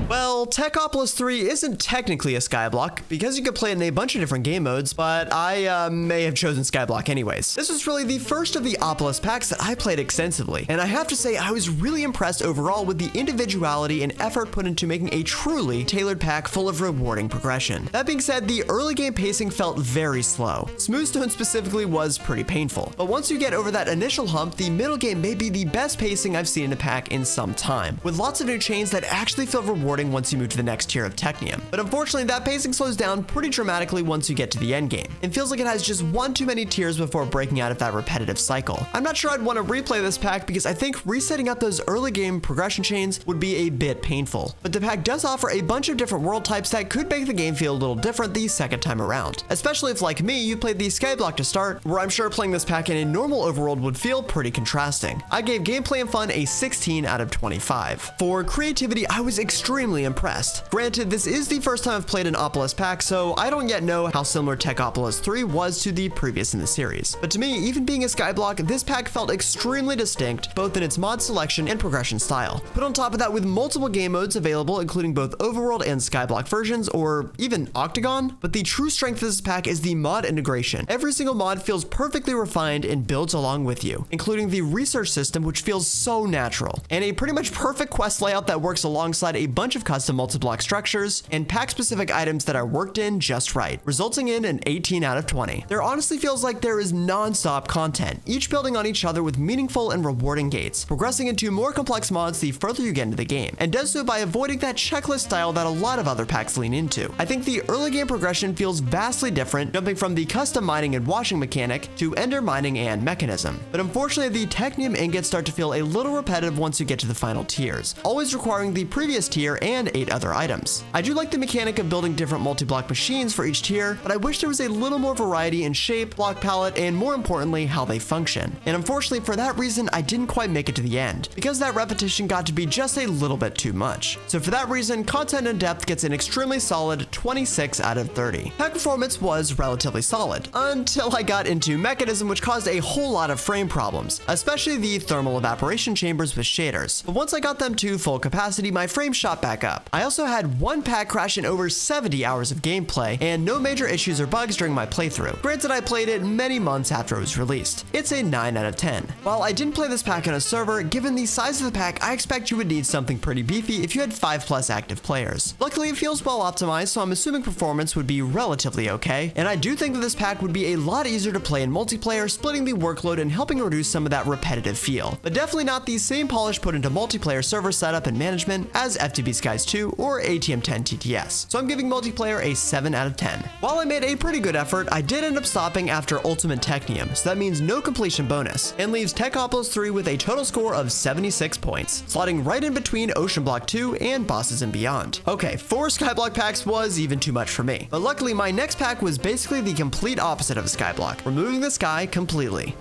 Well, Techopolis 3 isn't technically a StoneBlock because you could play it in a bunch of different game modes, but I may have chosen StoneBlock anyways. This was really the first of the Opolis packs that I played extensively, and I have to say I was really impressed overall with the individuality and effort put into making a truly tailored pack full of rewarding progression. That being said, the early game pacing felt very slow. Smoothstone specifically was pretty painful, but once you get over that initial hump, the middle game may be the best pacing I've seen in a pack in some time, with lots of new chains that actually feel rewarding rewarding once you move to the next tier of Technium. But unfortunately, that pacing slows down pretty dramatically once you get to the end game. It feels like it has just one too many tiers before breaking out of that repetitive cycle. I'm not sure I'd want to replay this pack because I think resetting up those early game progression chains would be a bit painful. But the pack does offer a bunch of different world types that could make the game feel a little different the second time around. Especially if, like me, you played the Skyblock to start, where I'm sure playing this pack in a normal overworld would feel pretty contrasting. I gave gameplay and fun a 16 out of 25. For creativity, I was extremely impressed. Granted, this is the first time I've played an Opolis pack, so I don't yet know how similar Techopolis 3 was to the previous in the series. But to me, even being a Skyblock, this pack felt extremely distinct, both in its mod selection and progression style. Put on top of that with multiple game modes available, including both Overworld and Skyblock versions, or even Octagon. But the true strength of this pack is the mod integration. Every single mod feels perfectly refined and builds along with you, including the research system, which feels so natural, and a pretty much perfect quest layout that works alongside a bunch of custom multi-block structures and pack-specific items that are worked in just right, resulting in an 18 out of 20. There honestly feels like there is non-stop content, each building on each other with meaningful and rewarding gates, progressing into more complex mods the further you get into the game, and does so by avoiding that checklist style that a lot of other packs lean into. I think the early game progression feels vastly different, jumping from the custom mining and washing mechanic to ender mining and mechanism. But unfortunately, the Technium ingots start to feel a little repetitive once you get to the final tiers, always requiring the previous tier and 8 other items. I do like the mechanic of building different multi-block machines for each tier, but I wish there was a little more variety in shape, block palette, and more importantly, how they function. And unfortunately, for that reason, I didn't quite make it to the end, because that repetition got to be just a little bit too much. So for that reason, content and depth gets an extremely solid 26 out of 30. Pack performance was relatively solid, until I got into mechanism, which caused a whole lot of frame problems, especially the thermal evaporation chambers with shaders. But once I got them to full capacity, my frame shot back up. I also had one pack crash in over 70 hours of gameplay, and no major issues or bugs during my playthrough. Granted, I played it many months after it was released. It's a 9 out of 10. While I didn't play this pack on a server, given the size of the pack, I expect you would need something pretty beefy if you had 5+ active players. Luckily, it feels well optimized, so I'm assuming performance would be relatively okay, and I do think that this pack would be a lot easier to play in multiplayer, splitting the workload and helping reduce some of that repetitive feel, but definitely not the same polish put into multiplayer server setup and management as FTB Skies 2 or ATM10 TTS, so I'm giving multiplayer a 7 out of 10. While I made a pretty good effort, I did end up stopping after Ultimate Technium, so that means no completion bonus, and leaves Techopolis 3 with a total score of 76 points, slotting right in between OceanBlock 2 and Bosses and Beyond. Okay, 4 Skyblock packs was even too much for me, but luckily my next pack was basically the complete opposite of a Skyblock, removing the sky completely.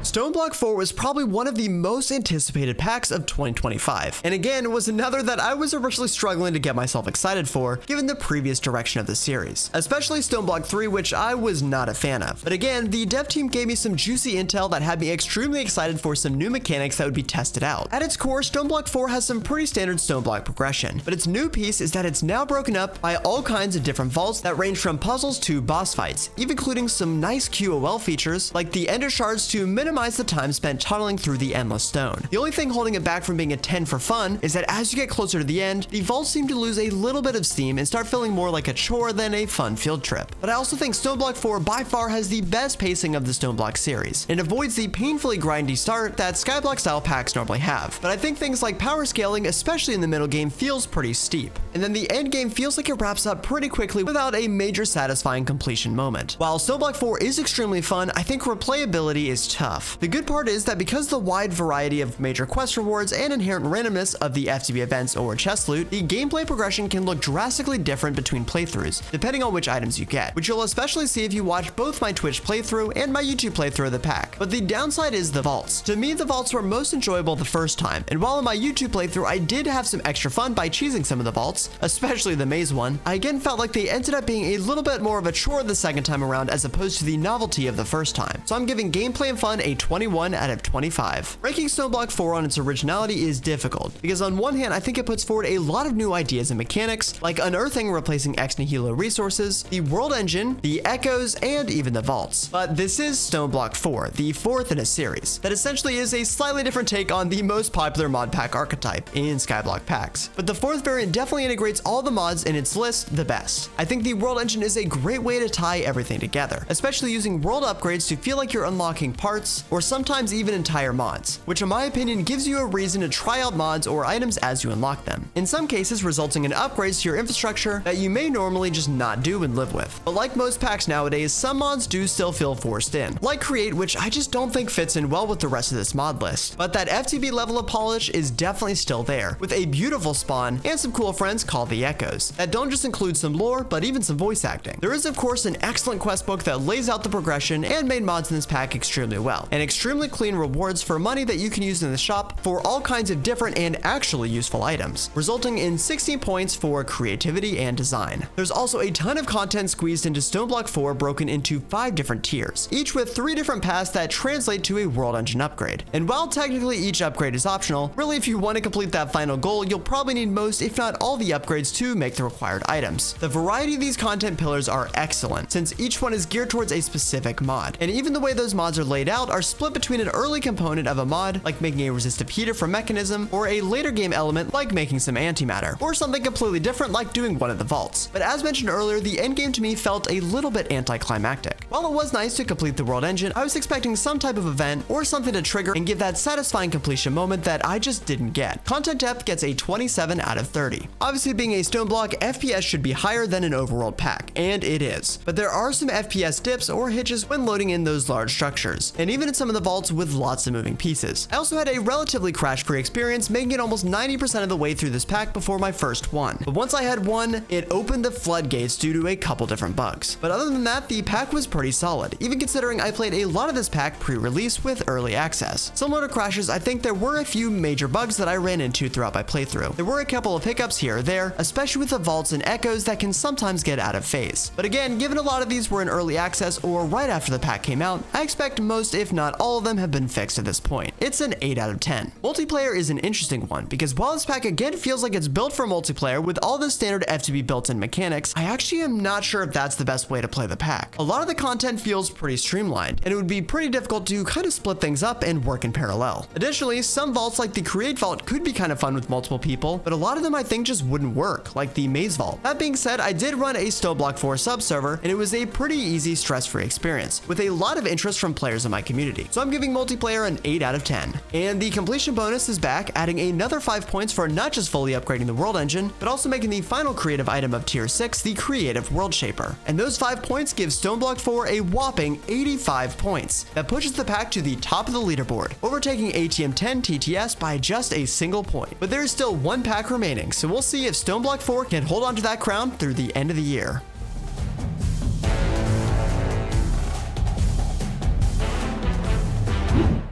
StoneBlock 4 was probably one of the most anticipated packs of 2025, and again was another that I was originally struggling to get myself excited for given the previous direction of the series, especially StoneBlock 3, which I was not a fan of. But again, the dev team gave me some juicy intel that had me extremely excited for some new mechanics that would be tested out. At its core, StoneBlock 4 has some pretty standard StoneBlock progression, but its new piece is that it's now broken up by all kinds of different vaults that range from puzzles to boss fights, even including some nice QOL features like the Ender Shards to minimize the time spent tunneling through the endless stone. The only thing holding it back from being a 10 for fun is that as you get closer to the end, the vaults seem to lose a little bit of steam and start feeling more like a chore than a fun field trip. But I also think StoneBlock 4 by far has the best pacing of the StoneBlock series, and avoids the painfully grindy start that Skyblock style packs normally have. But I think things like power scaling, especially in the middle game, feels pretty steep, and then the end game feels like it wraps up pretty quickly without a major satisfying completion moment. While StoneBlock 4 is extremely fun, I think replayability is tough. The good part is that because the wide variety of major quest rewards and inherent randomness of the FTB events or chest loot, the gameplay progression can look drastically different between playthroughs, depending on which items you get, which you'll especially see if you watch both my Twitch playthrough and my YouTube playthrough of the pack. But the downside is the vaults. To me, the vaults were most enjoyable the first time, and while in my YouTube playthrough I did have some extra fun by cheesing some of the vaults, especially the maze one, I again felt like they ended up being a little bit more of a chore the second time around as opposed to the novelty of the first time. So I'm giving gameplay and fun a 21 out of 25. Ranking StoneBlock 4 on its originality is difficult, because on one hand I think it puts forward a lot of new ideas and mechanics, like unearthing replacing ex nihilo resources, the world engine, the echoes, and even the vaults. But this is StoneBlock 4, the fourth in a series, that essentially is a slightly different take on the most popular mod pack archetype in Skyblock packs. But the fourth variant definitely integrates all the mods in its list the best. I think the world engine is a great way to tie everything together, especially using world upgrades to feel like you're unlocking parts, or sometimes even entire mods, which in my opinion gives you a reason to try out mods or items as you unlock them. In some cases resulting in upgrades to your infrastructure that you may normally just not do and live with. But like most packs nowadays, some mods do still feel forced in, like Create, which I just don't think fits in well with the rest of this mod list. But that FTB level of polish is definitely still there, with a beautiful spawn and some cool friends called the Echoes, that don't just include some lore, but even some voice acting. There is of course an excellent quest book that lays out the progression and made mods in this pack extremely well, and extremely clean rewards for money that you can use in the shop for all kinds of different and actually useful items, resulting in 16 points for creativity and design. There's also a ton of content squeezed into StoneBlock 4 broken into 5 different tiers, each with 3 different paths that translate to a world engine upgrade. And while technically each upgrade is optional, really if you want to complete that final goal, you'll probably need most if not all the upgrades to make the required items. The variety of these content pillars are excellent, since each one is geared towards a specific mod, and even the way those mods are laid out are split between an early component of a mod, like making a resistive heater from Mechanism, or a later game element like making some antimatter, or something completely different like doing one of the vaults. But as mentioned earlier, the endgame to me felt a little bit anticlimactic. While it was nice to complete the world engine, I was expecting some type of event or something to trigger and give that satisfying completion moment that I just didn't get. Content depth gets a 27 out of 30. Obviously being a StoneBlock, FPS should be higher than an overworld pack, and it is. But there are some FPS dips or hitches when loading in those large structures, and even in some of the vaults with lots of moving pieces. I also had a relatively crash-free experience, making it almost 90% of the way through this pack before my first one. But once I had one, it opened the floodgates due to a couple different bugs. But other than that, the pack was pretty solid, even considering I played a lot of this pack pre-release with early access. Similar to crashes, I think there were a few major bugs that I ran into throughout my playthrough. There were a couple of hiccups here or there, especially with the vaults and echoes that can sometimes get out of phase. But again, given a lot of these were in early access or right after the pack came out, I expect most if not all of them have been fixed at this point. It's an 8 out of 10. Multiplayer is an interesting one, because while this pack again feels like it's built for multiplayer with all the standard FTB built-in mechanics, I actually am not sure if that's the best way to play the pack. A lot of the content feels pretty streamlined, and it would be pretty difficult to kind of split things up and work in parallel. Additionally, some vaults like the Create Vault could be kind of fun with multiple people, but a lot of them I think just wouldn't work, like the Maze Vault. That being said, I did run a StoneBlock 4 sub-server, and it was a pretty easy, stress-free experience, with a lot of interest from players in my community. So I'm giving multiplayer an 8 out of 10. And the completion bonus is back, adding another 5 points for not just fully upgrading the world engine, but also making the final creative item of tier 6 the Creative World Shaper. And those 5 points give StoneBlock 4 a whopping 85 points. That pushes the pack to the top of the leaderboard, overtaking ATM10 TTS by just a single point. But there is still one pack remaining, so we'll see if StoneBlock 4 can hold on to that crown through the end of the year.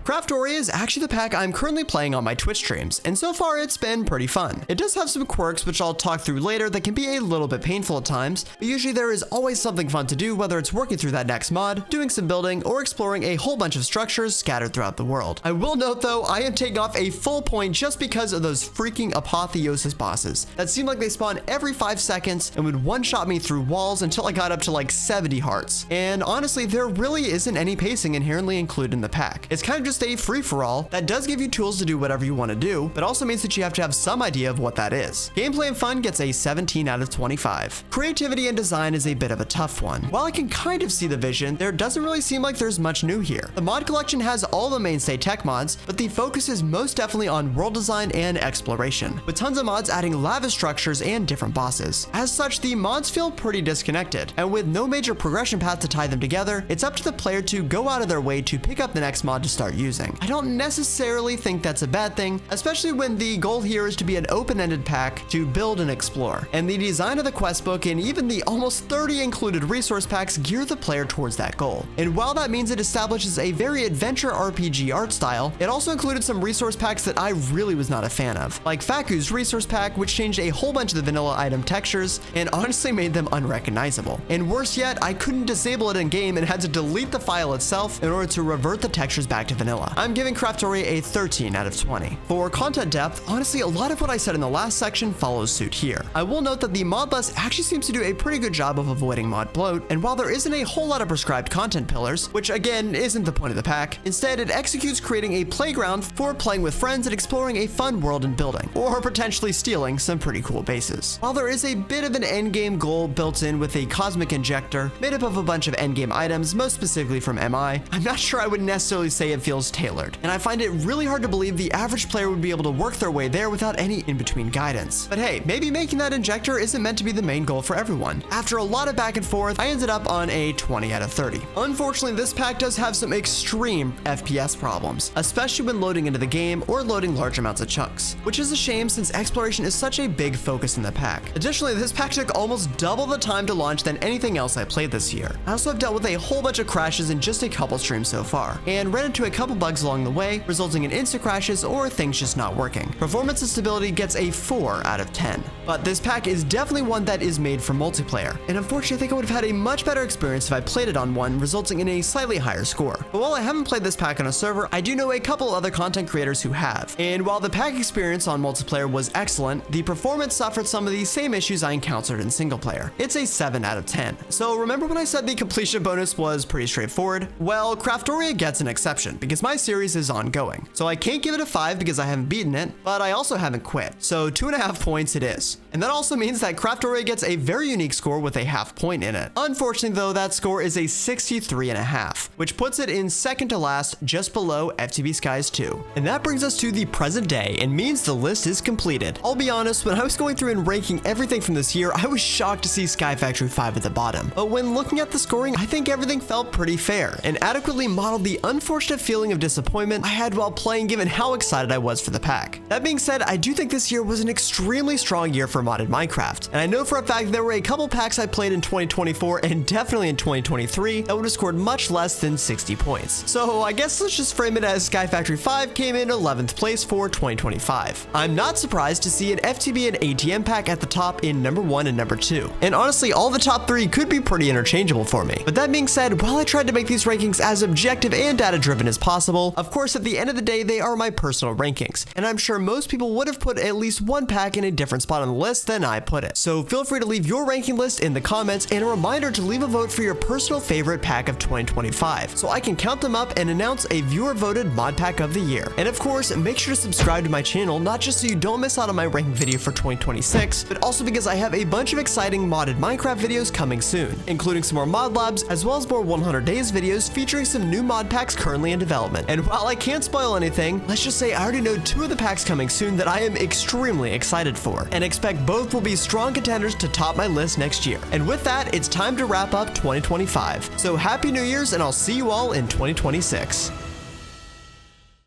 Craftoria is actually the pack I'm currently playing on my Twitch streams, and so far it's been pretty fun. It does have some quirks which I'll talk through later that can be a little bit painful at times, but usually there is always something fun to do, whether it's working through that next mod, doing some building, or exploring a whole bunch of structures scattered throughout the world. I will note though, I am taking off a full point just because of those freaking apotheosis bosses that seemed like they spawned every 5 seconds and would one-shot me through walls until I got up to like 70 hearts. And honestly, there really isn't any pacing inherently included in the pack. It's kind of just a free-for-all that does give you tools to do whatever you want to do, but also means that you have to have some idea of what that is. Gameplay and fun gets a 17 out of 25. Creativity and design is a bit of a tough one. While I can kind of see the vision, there doesn't really seem like there's much new here. The mod collection has all the mainstay tech mods, but the focus is most definitely on world design and exploration, with tons of mods adding lava structures and different bosses. As such, the mods feel pretty disconnected, and with no major progression path to tie them together, it's up to the player to go out of their way to pick up the next mod to start using. I don't necessarily think that's a bad thing, especially when the goal here is to be an open-ended pack to build and explore, and the design of the quest book and even the almost 30 included resource packs gear the player towards that goal. And while that means it establishes a very adventure RPG art style, it also included some resource packs that I really was not a fan of, like Faku's resource pack, which changed a whole bunch of the vanilla item textures and honestly made them unrecognizable. And worse yet, I couldn't disable it in game and had to delete the file itself in order to revert the textures back to vanilla. vanilla. I'm giving Craftoria a 13 out of 20. For content depth, honestly, a lot of what I said in the last section follows suit here. I will note that the mod list actually seems to do a pretty good job of avoiding mod bloat, and while there isn't a whole lot of prescribed content pillars, which again isn't the point of the pack, instead it executes creating a playground for playing with friends and exploring a fun world and building, or potentially stealing some pretty cool bases. While there is a bit of an endgame goal built in with a cosmic injector made up of a bunch of endgame items, most specifically from MI, I'm not sure I would necessarily say it feels tailored, and I find it really hard to believe the average player would be able to work their way there without any in-between guidance. But hey, maybe making that injector isn't meant to be the main goal for everyone. After a lot of back and forth, I ended up on a 20 out of 30. Unfortunately, this pack does have some extreme FPS problems, especially when loading into the game or loading large amounts of chunks, which is a shame since exploration is such a big focus in the pack. Additionally, this pack took almost double the time to launch than anything else I played this year. I also have dealt with a whole bunch of crashes in just a couple streams so far, and ran into a couple bugs along the way, resulting in insta crashes or things just not working. Performance and stability gets a 4 out of 10. But this pack is definitely one that is made for multiplayer, and unfortunately I think I would have had a much better experience if I played it on one, resulting in a slightly higher score. But while I haven't played this pack on a server, I do know a couple other content creators who have, and while the pack experience on multiplayer was excellent, the performance suffered some of the same issues I encountered in single player. It's a 7 out of 10. So remember when I said the completion bonus was pretty straightforward? Well, Craftoria gets an exception because my series is ongoing. So I can't give it a 5 because I haven't beaten it, but I also haven't quit. So 2.5 points it is. And that also means that Craftoria gets a very unique score with a half point in it. Unfortunately though, that score is a 63.5, which puts it in second to last, just below FTB Skies 2. And that brings us to the present day and means the list is completed. I'll be honest, when I was going through and ranking everything from this year, I was shocked to see SkyFactory 5 at the bottom. But when looking at the scoring, I think everything felt pretty fair and adequately modeled the unfortunate feeling of disappointment I had while playing given how excited I was for the pack. That being said, I do think this year was an extremely strong year for modded Minecraft, and I know for a fact there were a couple packs I played in 2024 and definitely in 2023 that would have scored much less than 60 points. So I guess let's just frame it as SkyFactory 5 came in 11th place for 2025. I'm not surprised to see an FTB and ATM pack at the top in number 1 and number 2. And honestly, all the top 3 could be pretty interchangeable for me. But that being said, while I tried to make these rankings as objective and data driven as possible, of course at the end of the day they are my personal rankings, and I'm sure most people would have put at least one pack in a different spot on the list than I put it. So feel free to leave your ranking list in the comments, and a reminder to leave a vote for your personal favorite pack of 2025 so I can count them up and announce a viewer voted mod pack of the year. And of course, make sure to subscribe to my channel, not just so you don't miss out on my ranking video for 2026, but also because I have a bunch of exciting modded Minecraft videos coming soon, including some more mod labs as well as more 100 days videos featuring some new mod packs currently in development. And while I can't spoil anything, let's just say I already know 2 of the packs coming soon that I am extremely excited for, and expect both will be strong contenders to top my list next year. And with that, it's time to wrap up 2025. So happy New Year's, and I'll see you all in 2026.